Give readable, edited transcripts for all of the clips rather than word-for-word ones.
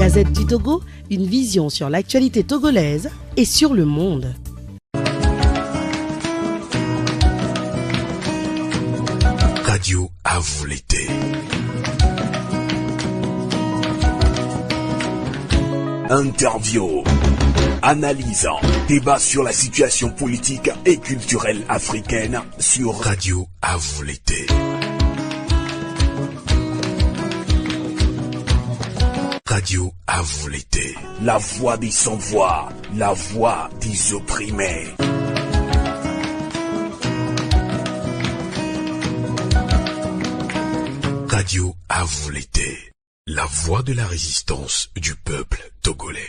Gazette du Togo, une vision sur l'actualité togolaise et sur le monde. Radio à vous l'été. Interview, analyse, débat sur la situation politique et culturelle africaine sur Radio à vous l'été. Radio à vous l'été. La voix des sans-voix, la voix des opprimés. Radio à vous l'été. La voix de la résistance du peuple togolais.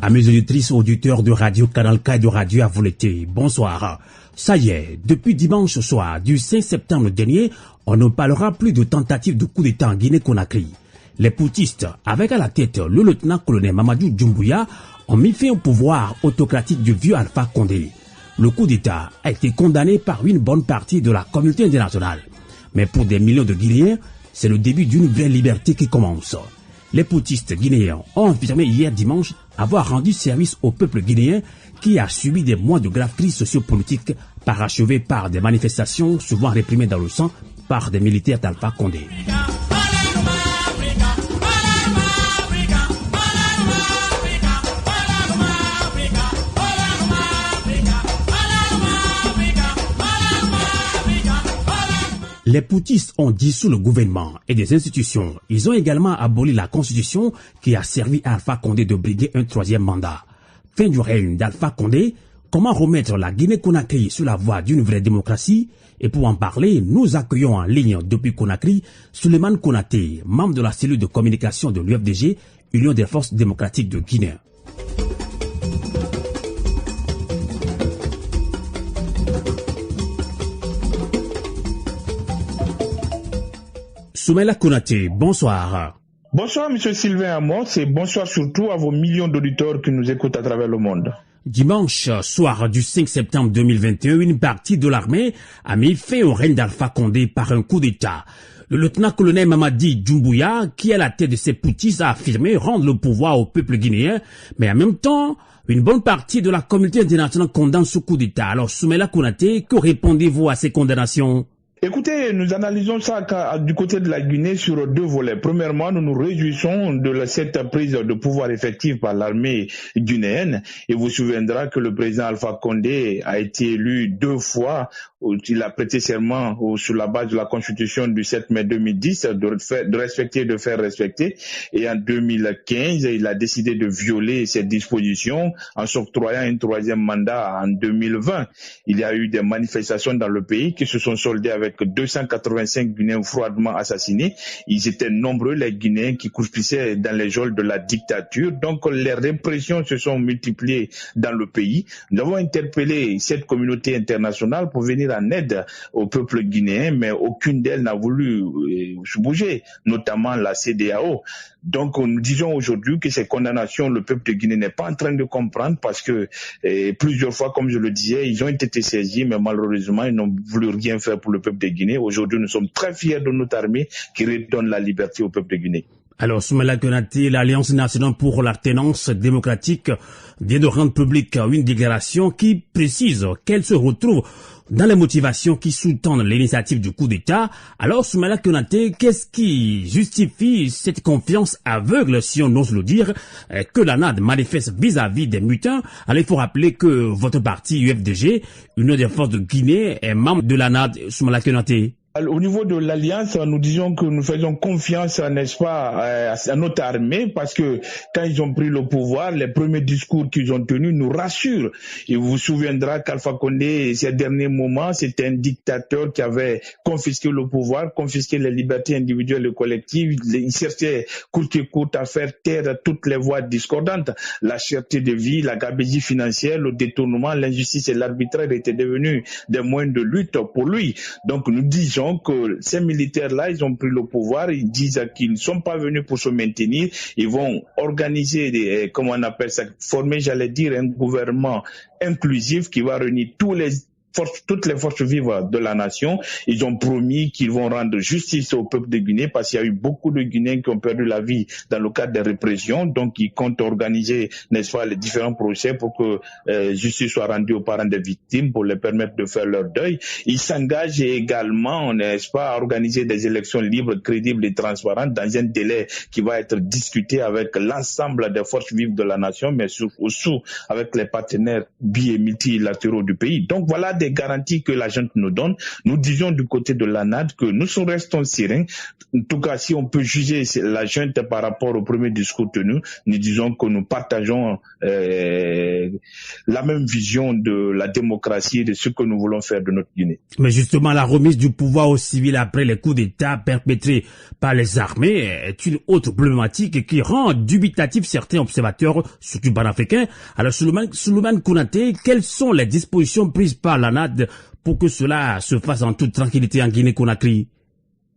Amis auditrices, auditeurs de Radio Canal K et de Radio à vous l'été, bonsoir. Ça y est, depuis dimanche soir du 5 septembre dernier, on ne parlera plus de tentative de coup d'État en Guinée-Conakry. Les poutistes, avec à la tête le lieutenant-colonel Mamadou Doumbouya, ont mis fin au pouvoir autocratique du vieux Alpha Condé. Le coup d'État a été condamné par une bonne partie de la communauté internationale. Mais pour des millions de Guinéens, c'est le début d'une vraie liberté qui commence. Les poutistes guinéens ont affirmé hier dimanche avoir rendu service au peuple guinéen qui a subi des mois de graves crises sociopolitiques parachevées par des manifestations souvent réprimées dans le sang par des militaires d'Alpha Condé. Les poutistes ont dissous le gouvernement et des institutions. Ils ont également aboli la constitution qui a servi à Alpha Condé de briguer un troisième mandat. Fin du règne d'Alpha Condé, comment remettre la Guinée-Conakry sur la voie d'une vraie démocratie? Et pour en parler, nous accueillons en ligne depuis Conakry Souleymane Konaté, membre de la cellule de communication de l'UFDG, Union des forces démocratiques de Guinée. Soumaïla Konaté, bonsoir. Bonsoir, M. Sylvain Amos, et bonsoir surtout à vos millions d'auditeurs qui nous écoutent à travers le monde. Dimanche soir du 5 septembre 2021, une partie de l'armée a mis fin au règne d'Alpha Condé par un coup d'État. Le lieutenant-colonel Mamadi Doumbouya, qui est à la tête de ces poutistes, a affirmé rendre le pouvoir au peuple guinéen, mais en même temps, une bonne partie de la communauté internationale condamne ce coup d'État. Alors, Soumaïla Konaté, que répondez-vous à ces condamnations? Écoutez, nous analysons ça du côté de la Guinée sur deux volets. Premièrement, nous nous réjouissons de cette prise de pouvoir effective par l'armée guinéenne. Et vous vous souviendrez que le président Alpha Condé a été élu 2 fois. Il a prêté serment sur la base de la constitution du 7 mai 2010 de respecter et de faire respecter. Et en 2015, il a décidé de violer cette disposition en s'octroyant un troisième mandat en 2020. Il y a eu des manifestations dans le pays qui se sont soldées avec 285 Guinéens froidement assassinés. Ils étaient nombreux, les Guinéens, qui crouspissaient dans les geôles de la dictature. Donc, les répressions se sont multipliées dans le pays. Nous avons interpellé cette communauté internationale pour venir en aide au peuple guinéen, mais aucune d'elles n'a voulu se bouger, notamment la CEDEAO. Donc, nous disons aujourd'hui que ces condamnations, le peuple de Guinée n'est pas en train de comprendre parce que plusieurs fois, comme je le disais, ils ont été saisis, mais malheureusement, ils n'ont voulu rien faire pour le peuple de Guinée. Aujourd'hui, nous sommes très fiers de notre armée qui redonne la liberté au peuple de Guinée. Alors, Soumaïla Konaté, l'Alliance nationale pour l'alternance démocratique vient de rendre publique une déclaration qui précise qu'elle se retrouve dans les motivations qui sous-tendent l'initiative du coup d'État. Alors, Soumaïla Konaté, qu'est-ce qui justifie cette confiance aveugle, si on ose le dire, que la NAD manifeste vis-à-vis des mutins? Alors, il faut rappeler que votre parti UFDG, Union des forces de Guinée, est membre de la NAD, Soumaïla Konaté. Au niveau de l'Alliance, nous disons que nous faisons confiance, n'est-ce pas, à notre armée, parce que quand ils ont pris le pouvoir, les premiers discours qu'ils ont tenus nous rassurent. Et vous vous souviendrez qu'Alpha Condé, ces derniers moments, c'était un dictateur qui avait confisqué le pouvoir, confisqué les libertés individuelles et collectives. Il cherchait coûte que coûte à faire taire toutes les voix discordantes. La cherté de vie, la gabegie financière, le détournement, l'injustice et l'arbitraire étaient devenus des moyens de lutte pour lui. Donc nous disons que ces militaires-là, ils ont pris le pouvoir, ils disent qu'ils ne sont pas venus pour se maintenir, ils vont organiser, comment on appelle ça, former, j'allais dire, un gouvernement inclusif qui va réunir tous les toutes les forces vives de la nation. Ils ont promis qu'ils vont rendre justice au peuple de Guinée parce qu'il y a eu beaucoup de Guinéens qui ont perdu la vie dans le cadre des répressions. Donc, ils comptent organiser, n'est-ce pas, les différents procès pour que justice soit rendue aux parents des victimes pour les permettre de faire leur deuil. Ils s'engagent également, n'est-ce pas, à organiser des élections libres, crédibles et transparentes dans un délai qui va être discuté avec l'ensemble des forces vives de la nation, mais surtout avec les partenaires bi- et multilatéraux du pays. Donc, voilà des garanties que la junte nous donne. Nous disons du côté de l'ANAD que nous restons sereins. En tout cas, si on peut juger la junte par rapport au premier discours tenu, nous disons que nous partageons la même vision de la démocratie et de ce que nous voulons faire de notre Guinée. Mais justement, la remise du pouvoir aux civils après les coups d'État perpétrés par les armées est une autre problématique qui rend dubitatif certains observateurs, surtout panafricains. Alors, Souleymane Konaté, quelles sont les dispositions prises par l'ANAD pour que cela se fasse en toute tranquillité en Guinée-Conakry?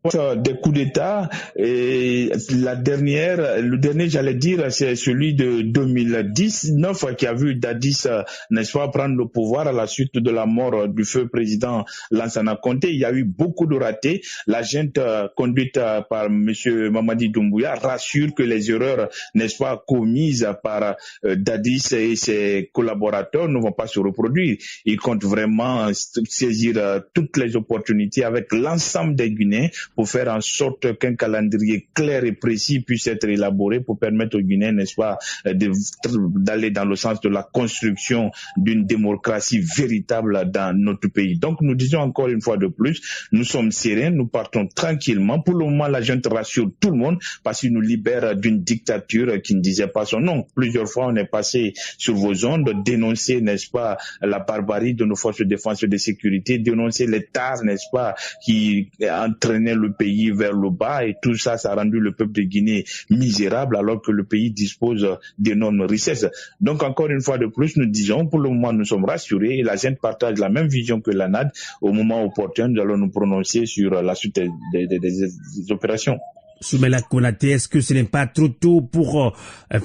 Des coups d'État, et le dernier, j'allais dire, c'est celui de 2019 qui a vu Dadis, n'est-ce pas, prendre le pouvoir à la suite de la mort du feu président Lansana Conté. Il y a eu beaucoup de ratés. La junte conduite par monsieur Mamadi Doumbouya rassure que les erreurs, n'est-ce pas, commises par Dadis et ses collaborateurs ne vont pas se reproduire. Ils comptent vraiment saisir toutes les opportunités avec l'ensemble des Guinéens pour faire en sorte qu'un calendrier clair et précis puisse être élaboré pour permettre aux Guinéens, n'est-ce pas, d'aller dans le sens de la construction d'une démocratie véritable dans notre pays. Donc nous disons encore une fois de plus, nous sommes sereins, nous partons tranquillement. Pour le moment, la junte rassure tout le monde parce qu'il nous libère d'une dictature qui ne disait pas son nom. Plusieurs fois, on est passé sur vos ondes, dénoncer, n'est-ce pas, la barbarie de nos forces de défense et de sécurité, dénoncer l'État, n'est-ce pas, qui entraînait le pays vers le bas, et tout ça, ça a rendu le peuple de Guinée misérable alors que le pays dispose d'énormes richesses. Donc encore une fois de plus, nous disons, pour le moment nous sommes rassurés et la junte partage la même vision que l'ANAD. Au moment opportun, nous allons nous prononcer sur la suite des opérations. Souleymane Konaté, est-ce que ce n'est pas trop tôt pour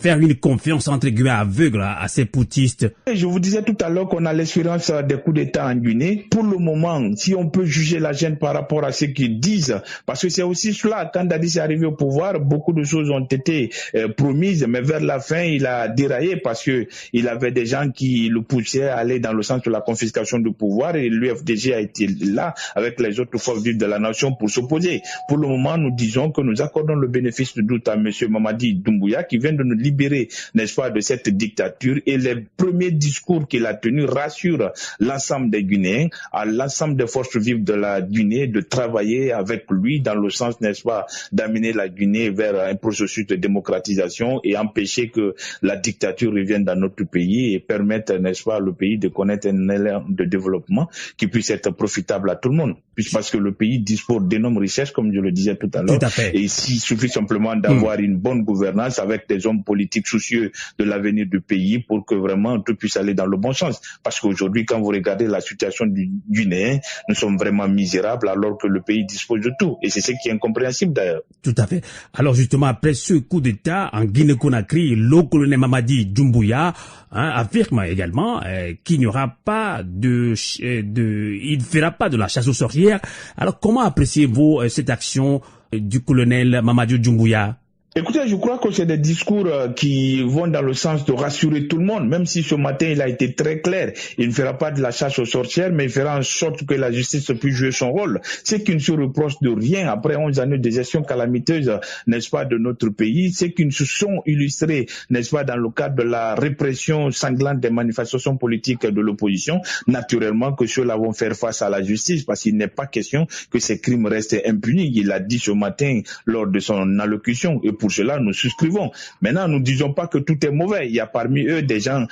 faire une confiance entre guillemets aveugle à ces poutistes? Je vous disais tout à l'heure qu'on a l'espérance des coups d'État en Guinée. Pour le moment, si on peut juger la junte par rapport à ce qu'ils disent, parce que c'est aussi cela, quand Dadis est arrivé au pouvoir, beaucoup de choses ont été promises, mais vers la fin, il a déraillé parce que il avait des gens qui le poussaient à aller dans le sens de la confiscation du pouvoir, et l'UFDG a été là avec les autres forces vives de la nation pour s'opposer. Pour le moment, nous disons que nous accordons le bénéfice du doute à M. Mamadi Doumbouya qui vient de nous libérer, n'est-ce pas, de cette dictature, et les premiers discours qu'il a tenus rassurent l'ensemble des Guinéens, à l'ensemble des forces vives de la Guinée de travailler avec lui dans le sens, n'est-ce pas, d'amener la Guinée vers un processus de démocratisation et empêcher que la dictature revienne dans notre pays et permettre, n'est-ce pas, le pays de connaître un élan de développement qui puisse être profitable à tout le monde, parce que le pays dispose d'énormes richesses, comme je le disais tout à l'heure. Et il suffit simplement d'avoir une bonne gouvernance avec des hommes politiques soucieux de l'avenir du pays pour que vraiment tout puisse aller dans le bon sens. Parce qu'aujourd'hui, quand vous regardez la situation du Guinéen, nous sommes vraiment misérables alors que le pays dispose de tout. Et c'est ce qui est incompréhensible d'ailleurs. Tout à fait. Alors justement, après ce coup d'État en Guinée-Conakry, le colonel Mamadi Doumbouya affirme également qu'il n'y aura pas il ne fera pas de la chasse aux sorcières. Alors comment appréciez-vous cette action du colonel Mamadi Doumbouya? Écoutez, je crois que c'est des discours qui vont dans le sens de rassurer tout le monde, même si ce matin il a été très clair. Il ne fera pas de la chasse aux sorcières, mais il fera en sorte que la justice puisse jouer son rôle. C'est qu'il ne se reproche de rien après 11 années de gestion calamiteuse, n'est-ce pas, de notre pays. C'est qu'ils se sont illustrés, n'est-ce pas, dans le cadre de la répression sanglante des manifestations politiques de l'opposition. Naturellement que ceux-là vont faire face à la justice parce qu'il n'est pas question que ces crimes restent impunis. Il l'a dit ce matin lors de son allocution. Et pour cela, nous souscrivons. Maintenant, nous ne disons pas que tout est mauvais. Il y a parmi eux des gens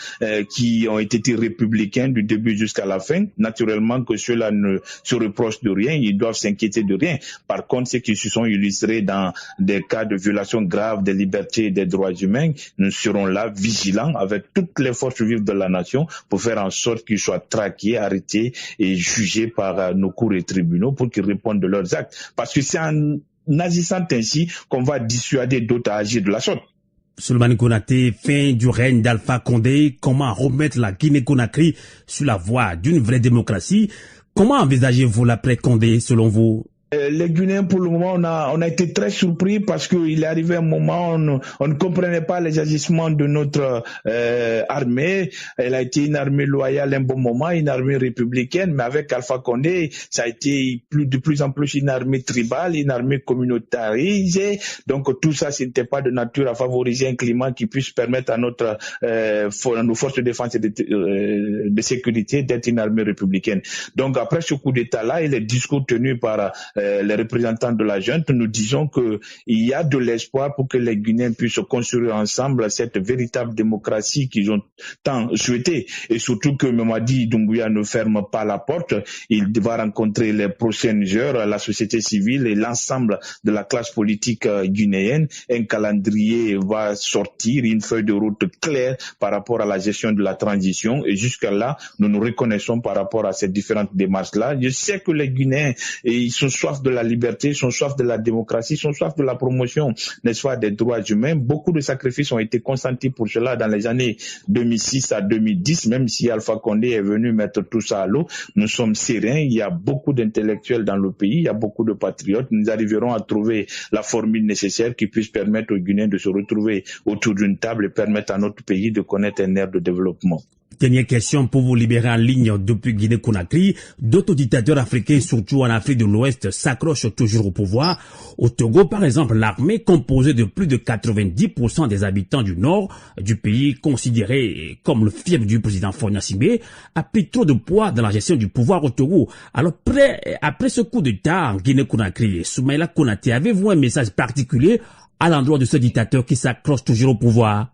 qui ont été républicains du début jusqu'à la fin. Naturellement que ceux-là ne se reprochent de rien, ils doivent s'inquiéter de rien. Par contre, ceux qui se sont illustrés dans des cas de violation grave des libertés et des droits humains, nous serons là, vigilants, avec toutes les forces vives de la nation, pour faire en sorte qu'ils soient traqués, arrêtés et jugés par nos cours et tribunaux pour qu'ils répondent de leurs actes. Parce que c'est en agissant ainsi qu'on va dissuader d'autres à agir de la sorte. Souleymane Konaté, fin du règne d'Alpha Condé, comment remettre la Guinée-Conakry sur la voie d'une vraie démocratie? Comment envisagez-vous l'après Condé selon vous? Les Guinéens, pour le moment, on a été très surpris parce qu'il est arrivé un moment où on ne comprenait pas les agissements de notre armée. Elle a été une armée loyale un bon moment, une armée républicaine, mais avec Alpha Condé, ça a été de plus en plus une armée tribale, une armée communautarisée. Donc tout ça, ce n'était pas de nature à favoriser un climat qui puisse permettre à nos forces de défense et de sécurité d'être une armée républicaine. Donc après ce coup d'État-là et les discours tenus par les représentants de la junte, nous disons qu'il y a de l'espoir pour que les Guinéens puissent construire ensemble cette véritable démocratie qu'ils ont tant souhaité. Et surtout que Mamadi Doumbouya ne ferme pas la porte. Il va rencontrer les prochaines heures la société civile et l'ensemble de la classe politique guinéenne. Un calendrier va sortir, une feuille de route claire par rapport à la gestion de la transition. Et jusqu'à là, nous nous reconnaissons par rapport à ces différentes démarches-là. Je sais que les Guinéens, ils sont soif de la liberté, sont soif de la démocratie, sont soif de la promotion, n'est-ce pas, des droits humains. Beaucoup de sacrifices ont été consentis pour cela dans les années 2006 à 2010, même si Alpha Condé est venu mettre tout ça à l'eau. Nous sommes sereins, il y a beaucoup d'intellectuels dans le pays, il y a beaucoup de patriotes. Nous arriverons à trouver la formule nécessaire qui puisse permettre aux Guinéens de se retrouver autour d'une table et permettre à notre pays de connaître un ère de développement. Dernière question pour vous libérer en ligne depuis Guinée-Conakry. D'autres dictateurs africains, surtout en Afrique de l'Ouest, s'accrochent toujours au pouvoir. Au Togo, par exemple, l'armée, composée de plus de 90% des habitants du nord du pays, considéré comme le fief du président Faure Gnassingbé, a pris trop de poids dans la gestion du pouvoir au Togo. Alors, après ce coup d'État en Guinée-Conakry, Soumaïla Konaté, avez-vous un message particulier à l'endroit de ce dictateur qui s'accroche toujours au pouvoir?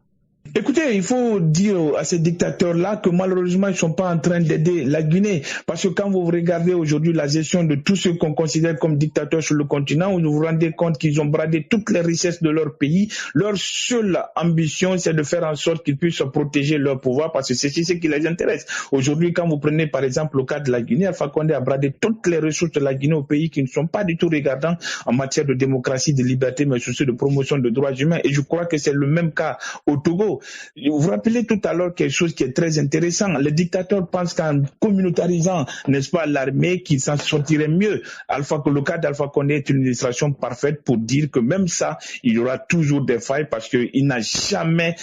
Écoutez, il faut dire à ces dictateurs-là que malheureusement, ils ne sont pas en train d'aider la Guinée. Parce que quand vous regardez aujourd'hui la gestion de tous ceux qu'on considère comme dictateurs sur le continent, vous vous rendez compte qu'ils ont bradé toutes les richesses de leur pays. Leur seule ambition, c'est de faire en sorte qu'ils puissent protéger leur pouvoir parce que c'est ce qui les intéresse. Aujourd'hui, quand vous prenez par exemple le cas de la Guinée, Alpha Condé a bradé toutes les ressources de la Guinée au pays qui ne sont pas du tout regardants en matière de démocratie, de liberté, mais aussi de promotion de droits humains. Et je crois que c'est le même cas au Togo. Vous vous rappelez tout à l'heure quelque chose qui est très intéressant. Les dictateurs pensent qu'en communautarisant, n'est-ce pas, l'armée, qu'ils s'en sortiraient mieux. Le cas d'Alpha Condé est une illustration parfaite pour dire que même ça, il y aura toujours des failles parce qu'il n'a jamais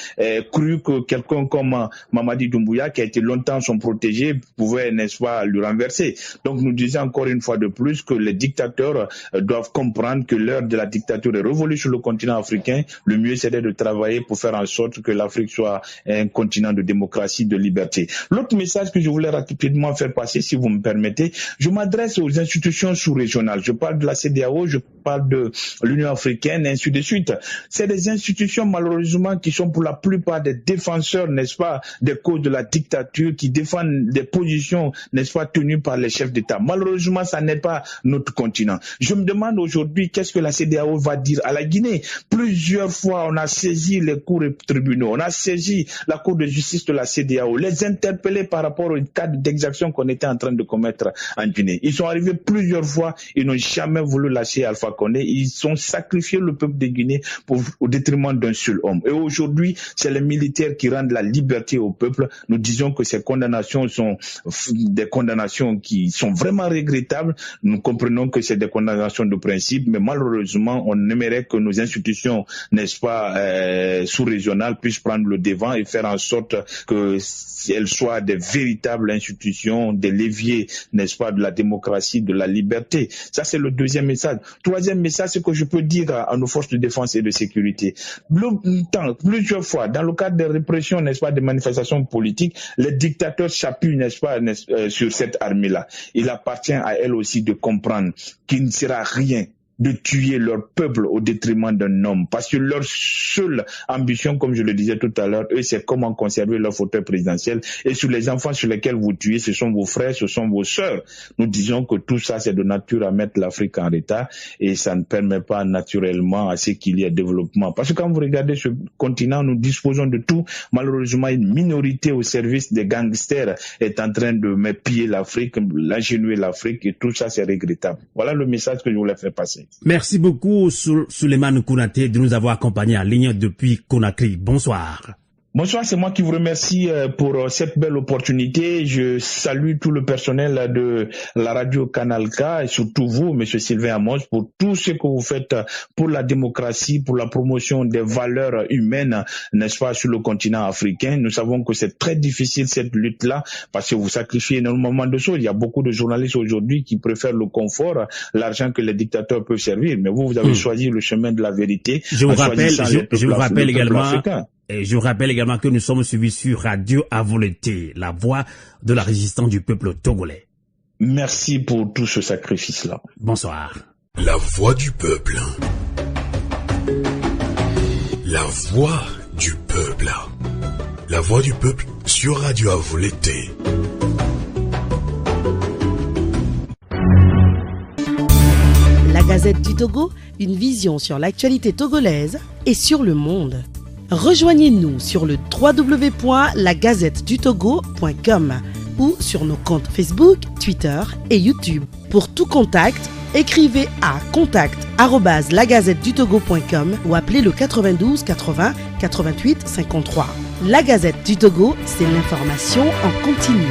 cru que quelqu'un comme Mamadi Doumbouya, qui a été longtemps son protégé, pouvait, n'est-ce pas, lui renverser. Donc nous disons encore une fois de plus que les dictateurs doivent comprendre que l'heure de la dictature est révolue sur le continent africain. Le mieux serait de travailler pour faire en sorte que l'Afrique soit un continent de démocratie, de liberté. L'autre message que je voulais rapidement faire passer, si vous me permettez, je m'adresse aux institutions sous-régionales. Je parle de la CEDEAO, je parle de l'Union africaine, et ainsi de suite. C'est des institutions, malheureusement, qui sont pour la plupart des défenseurs, n'est-ce pas, des causes de la dictature, qui défendent des positions, n'est-ce pas, tenues par les chefs d'État. Malheureusement, ça n'est pas notre continent. Je me demande aujourd'hui qu'est-ce que la CEDEAO va dire à la Guinée. Plusieurs fois, on a saisi les cours et tribunaux. On a saisi la Cour de justice de la CEDEAO, les interpeller par rapport au cadre d'exaction qu'on était en train de commettre en Guinée. Ils sont arrivés plusieurs fois, ils n'ont jamais voulu lâcher Alpha Condé. Ils ont sacrifié le peuple de Guinée au détriment d'un seul homme. Et aujourd'hui, c'est les militaires qui rendent la liberté au peuple. Nous disons que ces condamnations sont des condamnations qui sont vraiment regrettables. Nous comprenons que c'est des condamnations de principe, mais malheureusement, on aimerait que nos institutions, n'est-ce pas, sous-régionales puissent prendre le devant et faire en sorte qu'elles soient des véritables institutions, des leviers, n'est-ce pas, de la démocratie, de la liberté. Ça, c'est le deuxième message. Troisième message, c'est que je peux dire à nos forces de défense et de sécurité. Plusieurs fois, dans le cadre des répressions, n'est-ce pas, des manifestations politiques, les dictateurs s'appuient, n'est-ce pas, sur cette armée-là. Il appartient à elle aussi de comprendre qu'il ne sera rien de tuer leur peuple au détriment d'un homme. Parce que leur seule ambition, comme je le disais tout à l'heure, eux, c'est comment conserver leur fauteuil présidentiel. Et sur les enfants sur lesquels vous tuez, ce sont vos frères, ce sont vos sœurs. Nous disons que tout ça, c'est de nature à mettre l'Afrique en retard et ça ne permet pas naturellement à ce qu'il y ait développement. Parce que quand vous regardez ce continent, nous disposons de tout. Malheureusement, une minorité au service des gangsters est en train de piller l'Afrique, l'ingénuer l'Afrique et tout ça, c'est regrettable. Voilà le message que je voulais faire passer. Merci beaucoup, Souleymane Kounaté, de nous avoir accompagnés en ligne depuis Conakry. Bonsoir. Bonsoir, c'est moi qui vous remercie pour cette belle opportunité. Je salue tout le personnel de la radio Canal K et surtout vous, Monsieur Sylvain Amos, pour tout ce que vous faites pour la démocratie, pour la promotion des valeurs humaines, n'est-ce pas, sur le continent africain. Nous savons que c'est très difficile cette lutte-là parce que vous sacrifiez énormément de choses. Il y a beaucoup de journalistes aujourd'hui qui préfèrent le confort, l'argent que les dictateurs peuvent servir. Mais vous avez choisi le chemin de la vérité. Je vous rappelle également que nous sommes suivis sur Radio Avoleté, la voix de la résistance du peuple togolais. Merci pour tout ce sacrifice-là. Bonsoir. La voix du peuple. La voix du peuple. La voix du peuple sur Radio Avoleté. La Gazette du Togo, une vision sur l'actualité togolaise et sur le monde. Rejoignez-nous sur le www.lagazettedutogo.com ou sur nos comptes Facebook, Twitter et YouTube. Pour tout contact, écrivez à contact@lagazettedutogo.com ou appelez le 92 80 88 53. La Gazette du Togo, c'est l'information en continu.